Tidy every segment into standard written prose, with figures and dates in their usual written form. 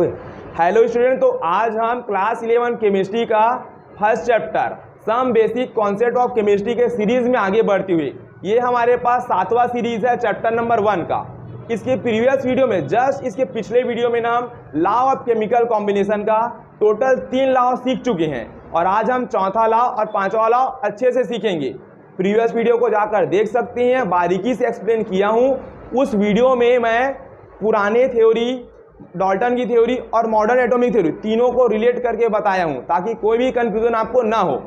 Hello student, तो आज हम क्लास 11 केमिस्ट्री का first chapter some basic concept of chemistry के सीरीज में आगे बढ़ती हुई, ये हमारे पास 7वां सीरीज है चैप्टर नंबर 1 का। इसके प्रीवियस वीडियो में इसके पिछले वीडियो में हम लॉ ऑफ केमिकल कॉम्बिनेशन का टोटल 3 लॉ सीख चुके हैं और आज हम चौथा लॉ और 5वां लॉ अच्छे से सीखेंगे। प्रीवियस वीडियो को जाकर देख सकते हैं, बारीकी से एक्सप्लेन किया हूँ। उस वीडियो में मैं पुराने थ्योरी, डाल्टन की थ्योरी और मॉडर्न एटॉमिक थ्योरी तीनों को रिलेट करके बताया हूं ताकि कोई भी कंफ्यूजन आपको ना हो।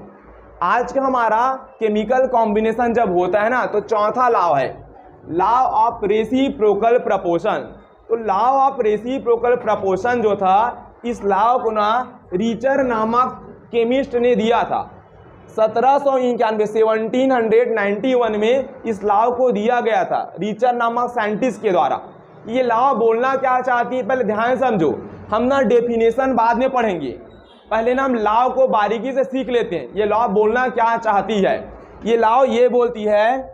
आज का हमारा केमिकल कॉम्बिनेशन जब होता है ना, तो चौथा लॉ है लॉ ऑफ रेसिप्रोकल प्रपोर्शन। तो लॉ ऑफ रेसिप्रोकल प्रपोर्शन जो था, इस लॉ को ना रीचर नामक केमिस्ट ने दिया था 1791 में। इस लॉ को दिया गया था रीचर नामक साइंटिस्ट के द्वारा। ये लॉ बोलना क्या चाहती है, पहले ध्यान समझो। हम ना डेफिनेशन बाद में पढ़ेंगे, पहले ना हम लॉ को बारीकी से सीख लेते हैं। ये लॉ बोलना क्या चाहती है। ये लॉ ये बोलती है,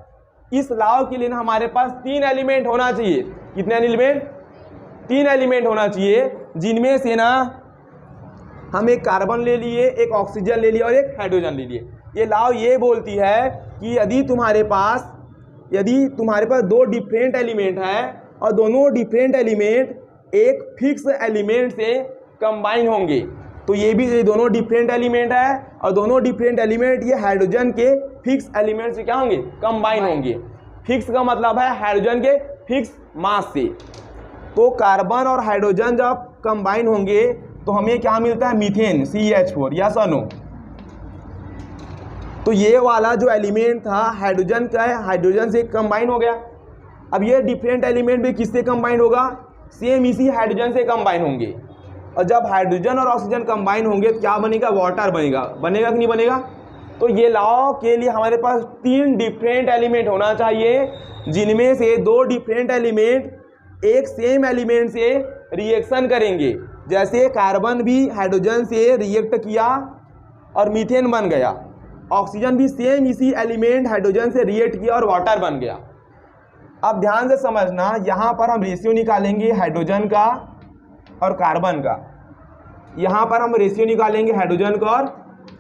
इस लॉ के लिए ना हमारे पास 3 एलिमेंट होना चाहिए। कितने एलिमेंट? 3 एलिमेंट होना चाहिए, जिनमें से ना हम एक कार्बन ले लिए, एक ऑक्सीजन ले लिया और एक हाइड्रोजन ले लिए। ये लॉ ये बोलती है कि यदि तुम्हारे पास 2 डिफरेंट एलिमेंट है और दोनों डिफरेंट एलिमेंट एक फिक्स एलिमेंट से कंबाइन होंगे, तो ये दोनों डिफरेंट एलिमेंट है और दोनों डिफरेंट एलिमेंट ये हाइड्रोजन के फिक्स एलिमेंट से क्या होंगे? कंबाइन होंगे। फिक्स का मतलब है हाइड्रोजन के फिक्स मास से। तो कार्बन और हाइड्रोजन जब कंबाइन होंगे तो हमें क्या मिलता है? Methane, CH4। या नो? तो ये वाला जो एलिमेंट था हाइड्रोजन का है, हाइड्रोजन से कंबाइन हो गया। अब ये डिफरेंट एलिमेंट भी किससे कंबाइन होगा? सेम इसी हाइड्रोजन से कंबाइन होंगे। और जब हाइड्रोजन और ऑक्सीजन कंबाइन होंगे तो क्या बनेगा? वाटर बनेगा। बनेगा कि नहीं बनेगा? तो ये लॉ के लिए हमारे पास 3 डिफरेंट एलिमेंट होना चाहिए, जिनमें से 2 डिफरेंट एलिमेंट एक सेम एलिमेंट से रिएक्शन करेंगे। जैसे कार्बन भी हाइड्रोजन से रिएक्ट किया और मीथेन बन गया, ऑक्सीजन भी सेम इसी एलिमेंट हाइड्रोजन से रिएक्ट किया और वाटर बन गया। अब ध्यान से समझना, यहाँ पर हम रेशियो निकालेंगे हाइड्रोजन का और कार्बन का। यहाँ पर हम रेशियो निकालेंगे हाइड्रोजन का और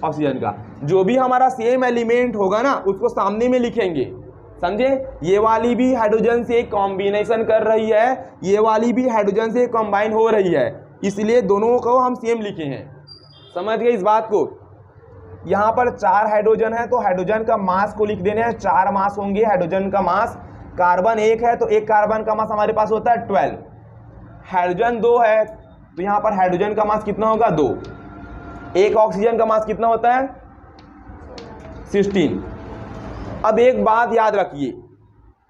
ऑक्सीजन का। जो भी हमारा सेम एलिमेंट होगा ना, उसको सामने में लिखेंगे, समझे? ये वाली भी हाइड्रोजन से कॉम्बिनेशन कर रही है, ये वाली भी हाइड्रोजन से कंबाइन हो रही है, इसलिए दोनों को हम सेम लिखे हैं। समझ गए इस बात को? यहाँ पर 4 हाइड्रोजन है तो हाइड्रोजन का मास को लिख देना है। 4 मास होंगे हाइड्रोजन का मास। कार्बन 1 है तो एक कार्बन का मास हमारे पास होता है 12। हाइड्रोजन 2 है तो यहाँ पर हाइड्रोजन का मास कितना होगा? 2। एक ऑक्सीजन का मास कितना होता है? 16। अब एक बात याद रखिए,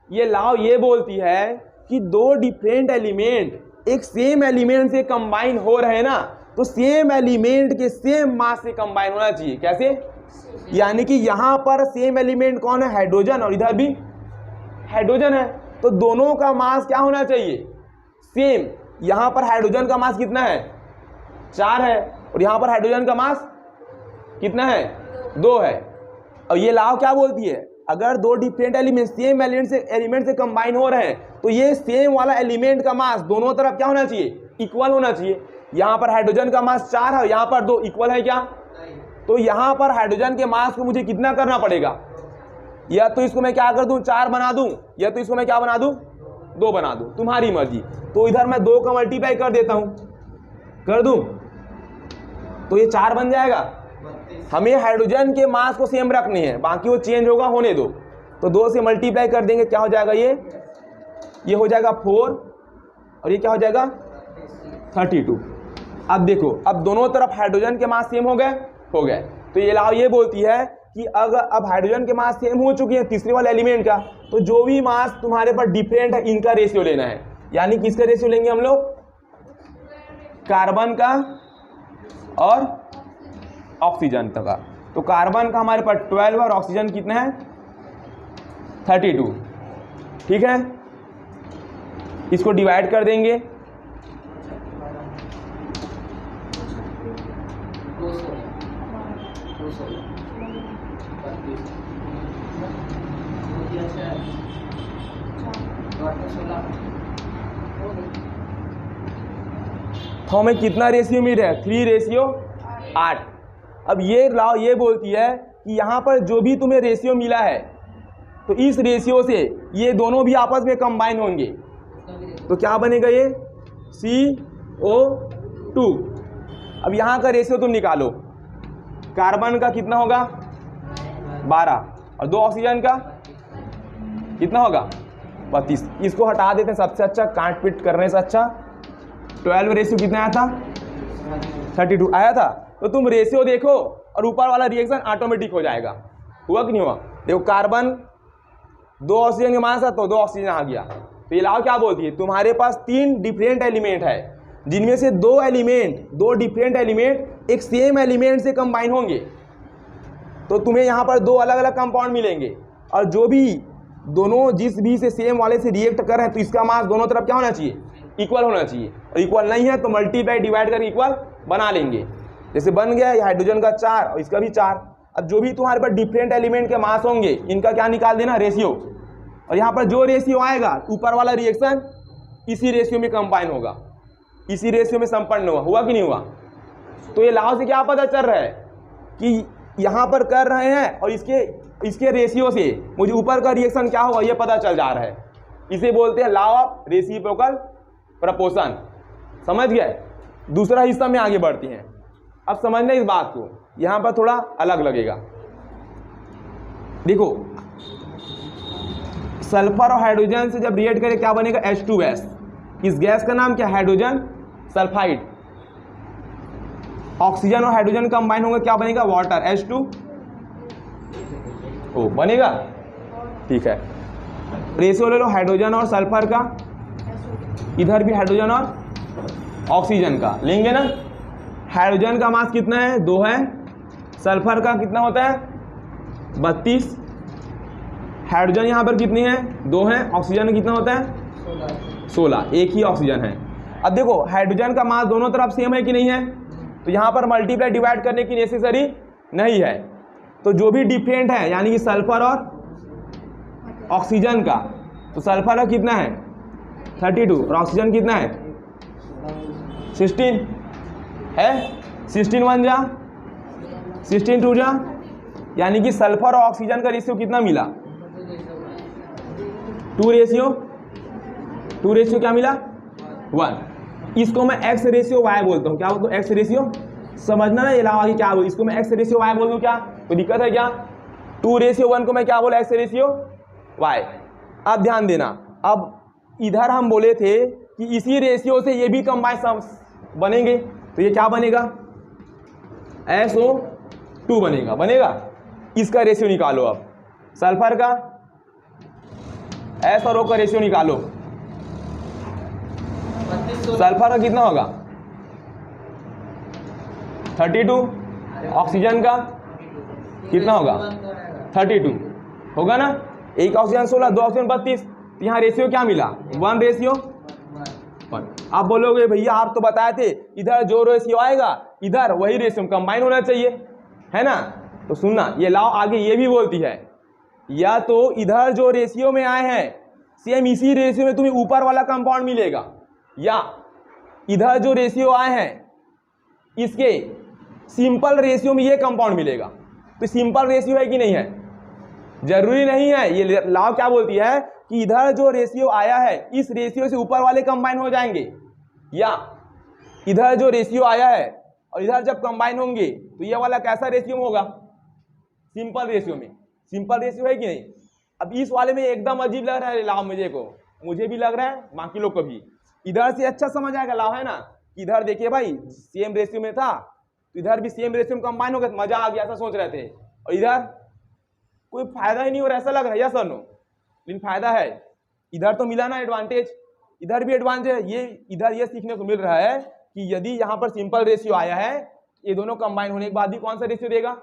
ये लॉ ये बोलती है कि 2 डिफरेंट एलिमेंट एक सेम एलिमेंट से कंबाइन हो रहे हैं ना, तो सेम एलिमेंट के सेम मास से कंबाइन होना चाहिए। कैसे? यानी कि यहाँ पर सेम एलिमेंट कौन है? हाइड्रोजन, और इधर भी हाइड्रोजन है, तो दोनों का मास क्या होना चाहिए? सेम। यहाँ पर हाइड्रोजन का मास कितना है? 4 है और यहाँ पर हाइड्रोजन का मास कितना है? 2 है। और ये लॉ क्या बोलती है? अगर 2 डिफरेंट एलिमेंट सेम एलिमेंट से कंबाइन हो रहे हैं तो ये सेम वाला एलिमेंट का मास दोनों तरफ क्या होना चाहिए? इक्वल होना चाहिए। यहाँ पर हाइड्रोजन का मास 4 है, यहाँ पर 2, इक्वल है क्या? तो यहाँ पर हाइड्रोजन के मास को मुझे कितना करना पड़ेगा? या तो इसको मैं क्या कर दूं? 4 बना दूं, या तो इसको मैं क्या बना दूं? 2 बना दूं, तुम्हारी मर्जी। तो इधर मैं 2 का मल्टीप्लाई कर देता हूं, कर दूं तो ये 4 बन जाएगा। हमें हाइड्रोजन के मास को सेम रखनी है, बाकी वो चेंज होगा, होने दो। तो 2 से मल्टीप्लाई कर देंगे, क्या हो जाएगा? ये हो जाएगा 4 और ये क्या हो जाएगा? 32। अब देखो, अब दोनों तरफ हाइड्रोजन के मास सेम हो गए। तो ये लॉ ये बोलती है कि अगर अब हाइड्रोजन के मास सेम हो चुके हैं तीसरे वाले एलिमेंट का, तो जो भी मास तुम्हारे पास डिफरेंट है इनका रेशियो लेना है। यानी किसका रेशियो लेंगे हम लोग? कार्बन का और ऑक्सीजन का। तो कार्बन का हमारे पास 12 और ऑक्सीजन कितना है? 32। ठीक है, इसको डिवाइड कर देंगे। तो हमें कितना रेशियो मिल रहा है? 3:8। अब ये लॉ ये बोलती है कि यहाँ पर जो भी तुम्हें रेशियो मिला है तो इस रेशियो से ये दोनों भी आपस में कंबाइन होंगे, तो क्या बनेगा? ये CO2। अब यहाँ का रेशियो तुम निकालो, कार्बन का कितना होगा? 12, और 2 ऑक्सीजन का कितना होगा? 32। इसको हटा देते हैं, सबसे अच्छा काट पीट करने से अच्छा 12 रेशियो कितना आया था? 32 आया था। तो तुम रेशियो देखो और ऊपर वाला रिएक्शन ऑटोमेटिक हो जाएगा। हुआ कि नहीं हुआ? देखो कार्बन 2 ऑक्सीजन के मान साथ तो 2 ऑक्सीजन आ गया। तो ये लाओ क्या बोलती है? तुम्हारे पास 3 डिफरेंट एलिमेंट है जिनमें से 2 डिफरेंट एलिमेंट एक सेम एलिमेंट से कंबाइन होंगे, तो तुम्हें यहाँ पर 2 अलग अलग कंपाउंड मिलेंगे, और जो भी दोनों जिस भी से सेम वाले से रिएक्ट कर रहे हैं तो इसका मास दोनों तरफ क्या होना चाहिए? इक्वल होना चाहिए। और इक्वल नहीं है तो मल्टीप्लाई डिवाइड करके इक्वल बना लेंगे। जैसे बन गया हाइड्रोजन का 4 और इसका भी 4। अब जो भी तुम्हारे पास डिफरेंट एलिमेंट के मास होंगे इनका क्या निकाल देना? रेशियो। और यहाँ पर जो रेशियो आएगा ऊपर वाला रिएक्शन इसी रेशियो में कंबाइन होगा, इसी रेशियो में संपन्न हुआ। हुआ कि नहीं हुआ? तो ये लॉ से क्या पता चल रहा है कि यहाँ पर कर रहे हैं और इसके रेशियो से मुझे ऊपर का रिएक्शन क्या होगा ये पता चल जा रहा है। इसे बोलते हैं लॉ ऑफ रेसिप्रोकल प्रपोर्शन। समझ गए? दूसरा हिस्सा में आगे बढ़ते हैं। अब समझना इस बात को, यहाँ पर थोड़ा अलग लगेगा। देखो सल्फर और हाइड्रोजन से जब रिएक्ट करें क्या बनेगा? H2 gas. इस गैस का नाम क्या? Hydrogen sulphide. ऑक्सीजन और हाइड्रोजन कंबाइन होंगे, क्या बनेगा? वाटर, H2O बनेगा। ठीक है, रेशियो ले लो हाइड्रोजन और सल्फर का, इधर भी हाइड्रोजन और ऑक्सीजन का लेंगे ना। हाइड्रोजन का मास कितना है? 2 है। सल्फर का कितना होता है? 32। हाइड्रोजन यहाँ पर कितनी है? 2 है। ऑक्सीजन कितना होता है? 16। एक ही ऑक्सीजन है। अब देखो हाइड्रोजन का मास दोनों तरफ सेम है कि नहीं है? तो यहाँ पर मल्टीप्लाई डिवाइड करने की नेसेसरी नहीं है। तो जो भी डिफरेंट है यानी कि सल्फर और ऑक्सीजन का, तो सल्फर का कितना है? 32 और ऑक्सीजन कितना है? 16 है। 16 1 जा 16 2 जा, यानी कि सल्फर और ऑक्सीजन का रेशियो कितना मिला? 2 रेशियो क्या मिला? 1। इसको मैं एक्स रेशियो वाई बोलता हूँ। क्या बोलता हूँ? X ratio. समझना ना ये लाओ आगे क्या बोल, इसको मैं एक्स रेशियो वाई बोल दूँ, क्या कोई दिक्कत है क्या? 2:1 को मैं क्या बोला? X ratio Y. अब ध्यान देना, अब इधर हम बोले थे कि इसी रेशियो से ये भी कंबाइन बनेंगे, तो ये क्या बनेगा? SO2 बनेगा। इसका रेशियो निकालो। अब सल्फर का S और O का रेशियो निकालो। सल्फर का कितना होगा? 32। ऑक्सीजन का कितना होगा? 32 होगा ना। एक ऑक्सीजन 16, 2 ऑक्सीजन 32। तो यहाँ रेशियो क्या मिला? 1:1। आप बोलोगे भैया आप तो बताए थे इधर जो रेशियो आएगा इधर वही रेशियो कंबाइन होना चाहिए, है ना। तो सुनना, ये लॉ आगे ये भी बोलती है, या तो इधर जो रेशियो में आए हैं सेम इसी रेशियो में तुम्हें ऊपर वाला कंपाउंड मिलेगा, या इधर जो रेशियो आए हैं इसके सिंपल रेशियो में ये कंपाउंड मिलेगा। तो सिंपल रेशियो है कि नहीं है? जरूरी नहीं है। ये लॉ क्या बोलती है कि इधर जो रेशियो आया है इस रेशियो से ऊपर वाले कंबाइन हो जाएंगे, या इधर जो रेशियो आया है और इधर जब कंबाइन होंगे तो ये वाला कैसा रेशियो में होगा? सिंपल रेशियो में। सिंपल रेशियो है कि नहीं? अब इस वाले में एकदम अजीब लग रहा है लॉ मुझे भी लग रहा है, बाकी लोग को भी। इधर से अच्छा समझ आएगा लॉ, है ना। इधर देखिए भाई सेम रेशियो में था तो इधर भी सेम रेशियो में कंबाइन हो गया, मजा आ गया, ऐसा सोच रहे थे। और इधर कोई फायदा ही नहीं हो रहा, ऐसा लग रहा है, यस और नो? लेकिन फायदा है। इधर तो मिला ना एडवांटेज, इधर भी एडवांटेज है। ये इधर ये सीखने को मिल रहा है कि यदि यहाँ पर सिंपल रेशियो आया है, ये दोनों कंबाइन होने के बाद भी कौन सा रेशियो देगा?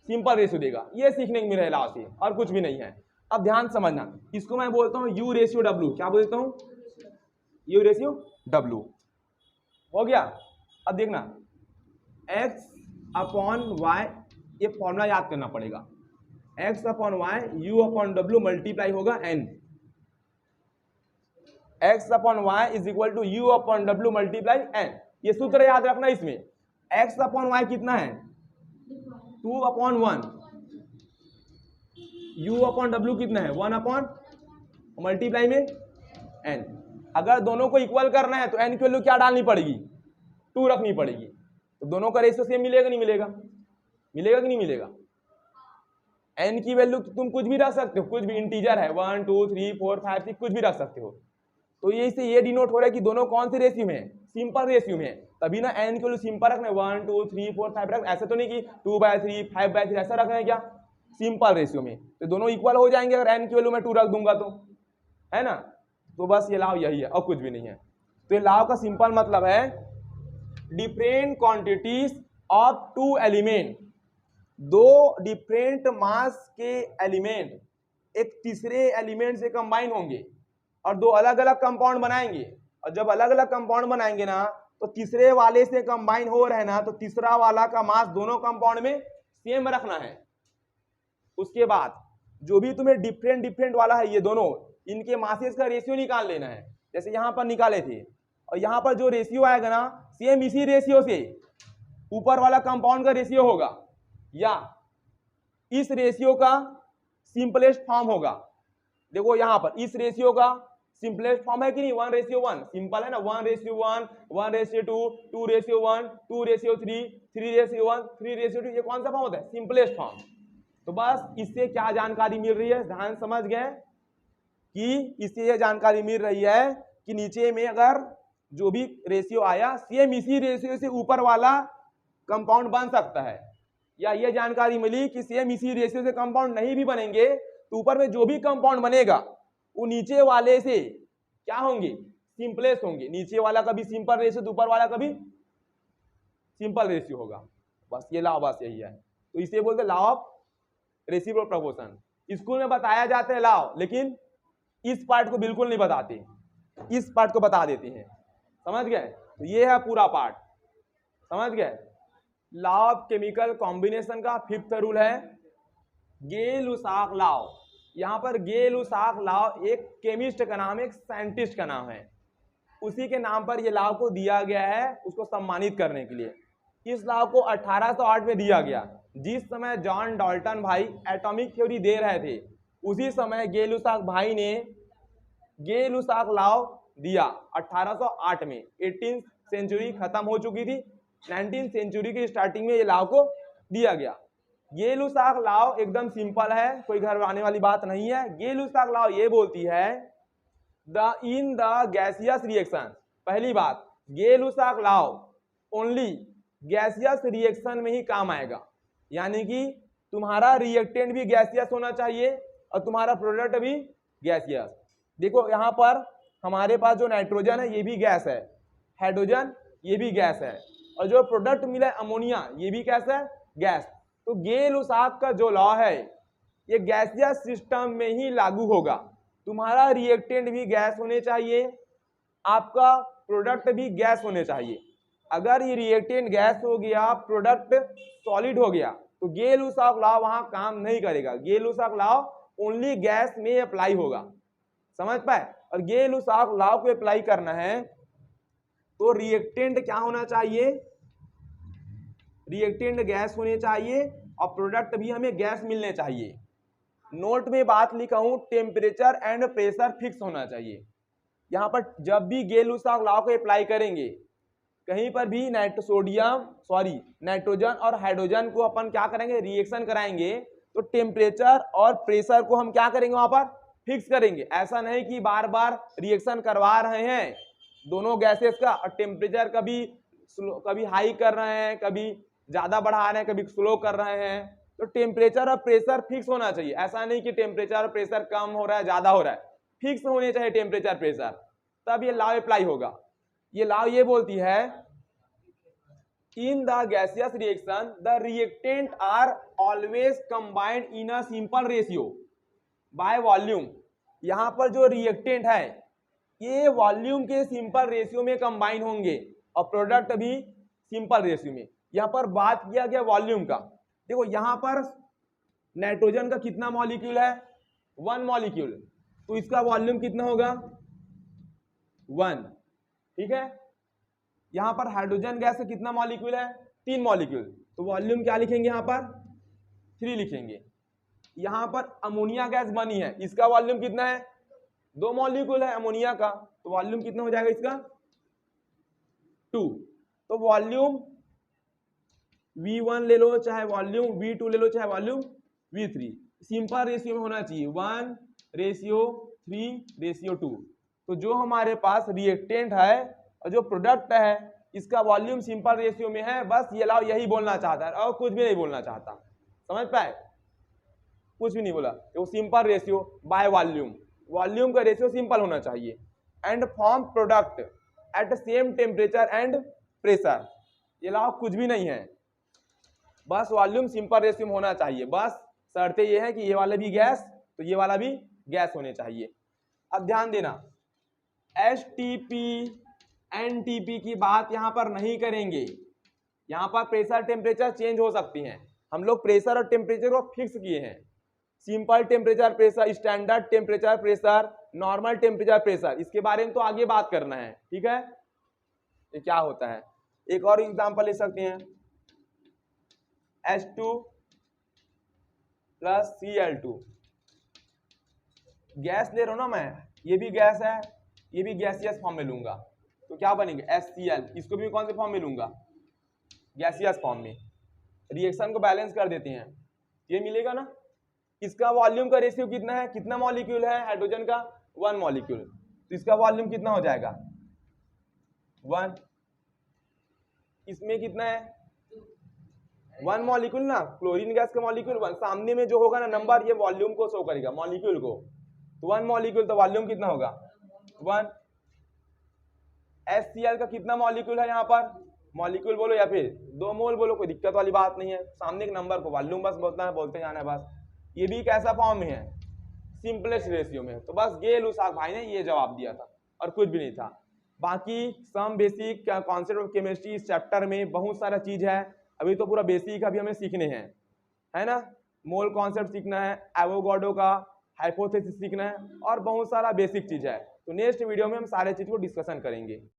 सिंपल रेशियो देगा। ये सीखने को मिल रहा है लॉ से, और कुछ भी नहीं है। अब ध्यान समझना, इसको मैं बोलता हूँ U:W। क्या बोलता हूँ? U:W हो गया। अब देखना x/y, ये फॉर्मूला याद करना पड़ेगा। x/y U/W मल्टीप्लाई होगा n। x/y is equal to U/W multiply n। ये सूत्र याद रखना इसमें, x/y कितना है 2/1, u/w कितना है 1 मल्टीप्लाई में n। अगर दोनों को इक्वल करना है तो n की वैल्यू क्या डालनी पड़ेगी 2 रखनी पड़ेगी। तो दोनों का रेशियो सेम मिलेगा नहीं मिलेगा, मिलेगा कि नहीं मिलेगा। n की वैल्यू तुम कुछ भी रख सकते हो, कुछ भी इंटीजर है 1 2 3 4 5 6 कुछ भी रख सकते हो। तो ये इससे ये डिनोट हो रहा है कि दोनों कौन से रेशियो में है, सिंपल रेशियो में है। तभी ना n की वैल्यू सिंपल रखना है 1 2 3 4 5 रख, ऐसे तो नहीं कि 2/3 5/3 ऐसा रखना है क्या, सिंपल रेशियो में। तो दोनों इक्वल हो जाएंगे अगर n की वैल्यू में 2 रख दूंगा तो, है ना। तो बस ये लाव यही है और कुछ भी नहीं है। तो ये लाव का सिंपल मतलब है डिफरेंट क्वांटिटीज ऑफ 2 एलिमेंट, दो डिफरेंट मास के एलिमेंट एक तीसरे एलिमेंट से कंबाइन होंगे और दो अलग अलग कंपाउंड बनाएंगे। और जब अलग अलग कंपाउंड बनाएंगे ना तो तीसरे वाले से कंबाइन हो रहे ना तो तीसरा वाला का मास दोनों कंपाउंड में सेम रखना है। उसके बाद जो भी तुम्हें डिफरेंट डिफरेंट वाला है ये दोनों, इनके मासेस का रेशियो निकाल लेना है। जैसे यहां पर निकाले थे और यहां पर जो रेशियो आएगा ना सेम इसी रेशियो से ऊपर वाला कंपाउंड का रेशियो होगा या इस रेशियो का सिंपलेस्ट फॉर्म होगा। देखो यहां पर इस रेशियो का सिंपलेस्ट फॉर्म है कि नहीं 1:1, सिंपल है ना 1:1 1:2 2:1 2:3 3:1 3:2, ये कौन सा फॉर्म होता है सिंपलेस्ट फॉर्म। तो बस इससे क्या जानकारी मिल रही है, ध्यान समझ गए कि इससे यह जानकारी मिल रही है कि नीचे में अगर जो भी रेशियो आया सेम इसी रेशियो से ऊपर वाला कंपाउंड बन सकता है, या ये जानकारी मिली कि सेम इसी रेशियो से कंपाउंड नहीं भी बनेंगे तो ऊपर में जो भी कंपाउंड बनेगा वो नीचे वाले से क्या होंगे सिंपलेस्ट होंगे। नीचे वाला कभी सिंपल रेशियो तो ऊपर वाला कभी सिंपल रेशियो होगा। बस ये लॉ बस यही है। तो इसे बोलते हैं law of reciprocal proportion. School में बताया जाता है लॉ, लेकिन इस पार्ट को बिल्कुल नहीं बताते, इस पार्ट को बता देते हैं। समझ गए। तो ये है पूरा पार्ट, समझ गए। लॉ ऑफ केमिकल कॉम्बिनेशन का 5th रूल है गे-लुसाक लॉ। यहाँ पर गे-लुसाक लॉ एक केमिस्ट का नाम है, एक साइंटिस्ट का नाम है, उसी के नाम पर यह लॉ को दिया गया है उसको सम्मानित करने के लिए। इस लॉ को 1808 में दिया गया। जिस समय जॉन डाल्टन भाई एटॉमिक थ्योरी दे रहे थे उसी समय गे-लुसाक भाई ने गे-लुसाक लॉ दिया 1808 में। 18th सेंचुरी खत्म हो चुकी थी, 19th सेंचुरी की स्टार्टिंग में ये लॉ को दिया गया। गे-लुसाक लॉ एकदम सिंपल है, कोई घर आने वाली बात नहीं है। गे-लुसाक लॉ ये बोलती है इन द गैसियस रिएक्शन, पहली बात गे-लुसाक लॉ ओनली गैसियस रिएक्शन में ही काम आएगा, यानी कि तुम्हारा रिएक्टेंट भी गैसियस होना चाहिए और तुम्हारा प्रोडक्ट भी गैसियस। देखो यहाँ पर हमारे पास जो नाइट्रोजन है ये भी गैस है, हाइड्रोजन ये भी गैस है, और जो प्रोडक्ट मिला है अमोनिया ये भी कैसा है गैस। तो गे-लुसाक का जो लॉ है ये गैसियस सिस्टम में ही लागू होगा। तुम्हारा रिएक्टेंट भी गैस होने चाहिए, आपका प्रोडक्ट भी गैस होने चाहिए। अगर ये रिएक्टेंट गैस हो गया प्रोडक्ट सॉलिड हो गया तो गे-लुसाक लॉ वहां काम नहीं करेगा। गे-लुसाक लॉ ओनली गैस में अप्लाई होगा, समझ पाए। और गे-लुसाक लॉ को अप्लाई करना है तो रिएक्टेंट क्या होना चाहिए, रिएक्टेंट गैस होने चाहिए और प्रोडक्ट भी हमें गैस मिलने चाहिए। नोट में बात लिखा हूं टेम्परेचर एंड प्रेशर फिक्स होना चाहिए। यहां पर जब भी गे-लुसाक लॉ को अप्लाई करेंगे कहीं पर भी नाइट्रोजन और हाइड्रोजन को अपन क्या करेंगे रिएक्शन कराएंगे तो टेम्परेचर और प्रेशर को हम क्या करेंगे वहां पर फिक्स करेंगे। ऐसा नहीं कि बार बार रिएक्शन करवा रहे हैं दोनों गैसेस का और टेम्परेचर कभी हाई कर रहे हैं, कभी ज्यादा बढ़ा रहे हैं, कभी स्लो कर रहे हैं। तो टेम्परेचर और प्रेशर फिक्स होना चाहिए। ऐसा नहीं कि टेम्परेचर और प्रेशर कम हो रहा है ज्यादा हो रहा है, फिक्स होने चाहिए टेम्परेचर प्रेशर, तब ये लॉ अप्लाई होगा। ये लॉ ये बोलती है in the gaseous reaction the reactant are always combined in a simple ratio by volume. यहां पर जो रिएक्टेंट है ये वॉल्यूम के सिंपल रेशियो में कंबाइन होंगे और प्रोडक्ट भी सिंपल रेशियो में। यहां पर बात किया गया वॉल्यूम का। देखो यहां पर नाइट्रोजन का कितना मॉलिक्यूल है 1 मॉलिक्यूल, तो इसका वॉल्यूम कितना होगा 1, ठीक है। यहाँ पर हाइड्रोजन गैस का कितना मॉलिक्यूल है, 3 मॉलिक्यूल, तो वॉल्यूम क्या लिखेंगे यहाँ पर 3 लिखेंगे। यहाँ पर अमोनिया गैस बनी है, इसका वॉल्यूम कितना है, 2 मॉलिक्यूल है अमोनिया का, तो वॉल्यूम कितना हो जाएगा इसका 2। तो वॉल्यूम V1 ले लो चाहे वॉल्यूम V2 ले लो चाहे वॉल्यूम V3, सिंपल रेशियो में होना चाहिए 1:3:2। तो जो हमारे पास रिएक्टेंट है और जो प्रोडक्ट है इसका वॉल्यूम सिंपल रेशियो में है, बस ये लाओ यही बोलना चाहता है और कुछ भी नहीं बोलना चाहता, समझ पाए, कुछ भी नहीं बोला। तो simple ratio by volume, volume का रेशियो सिंपल होना चाहिए। And form product at same temperature and pressure, ये लाओ कुछ भी नहीं है, बस वॉल्यूम सिंपल रेशियो में होना चाहिए, बस शर्तें ये है कि ये वाला भी गैस तो ये वाला भी गैस होने चाहिए। अब ध्यान देना, STP NTP की बात यहाँ पर नहीं करेंगे, यहाँ पर प्रेशर टेम्परेचर चेंज हो सकती हैं, हम लोग प्रेशर और टेम्परेचर को फिक्स किए हैं, simple temperature pressure, standard temperature pressure, normal temperature pressure, इसके बारे में तो आगे बात करना है, ठीक है। ये क्या होता है, एक और एग्जांपल ले सकते हैं, H2 + Cl2, गैस ले रहा हूं ना मैं, ये भी गैस है, ये भी गैसियस फॉर्म में लूंगा, तो क्या बनेंगे HCl, इसको भी कौन से फॉर्म में लूंगा, गैसियस फॉर्म में। रिएक्शन को बैलेंस कर देते हैं, ये मिलेगा ना। इसका वॉल्यूम का रेशियो कितना है, कितना मॉलिक्यूल है हाइड्रोजन का, 1 मॉलिक्यूल, तो इसका वॉल्यूम कितना हो जाएगा 1। इसमें कितना है 1 मॉलिक्यूल ना, क्लोरीन गैस का मॉलिक्यूल 1, सामने में जो होगा ना नंबर ये वॉल्यूम को शो करेगा, मॉलिक्यूल को, तो 1 मॉलिक्यूल, तो वॉल्यूम कितना होगा 1। HCl का कितना मॉलिक्यूल है, यहाँ पर मॉलिक्यूल बोलो या फिर 2 मोल बोलो, कोई दिक्कत वाली बात नहीं है, सामने के नंबर को वॉल्यूम बस बोलते जाना है बस। ये भी कैसा फॉर्म में है, सिंपलेस्ट रेशियो में, तो बस ये लुसाक भाई ने ये जवाब दिया था और कुछ भी नहीं था। बाकी some basic concept of chemistry इस चैप्टर में बहुत सारा चीज है, अभी तो पूरा बेसिक अभी हमें सीखने हैं, है ना। मोल कॉन्सेप्ट सीखना है, एवोगाड्रो का हाइपोथेसिस सीखना है और बहुत सारा बेसिक चीज है। तो नेक्स्ट वीडियो में हम सारे चीज को डिस्कशन करेंगे।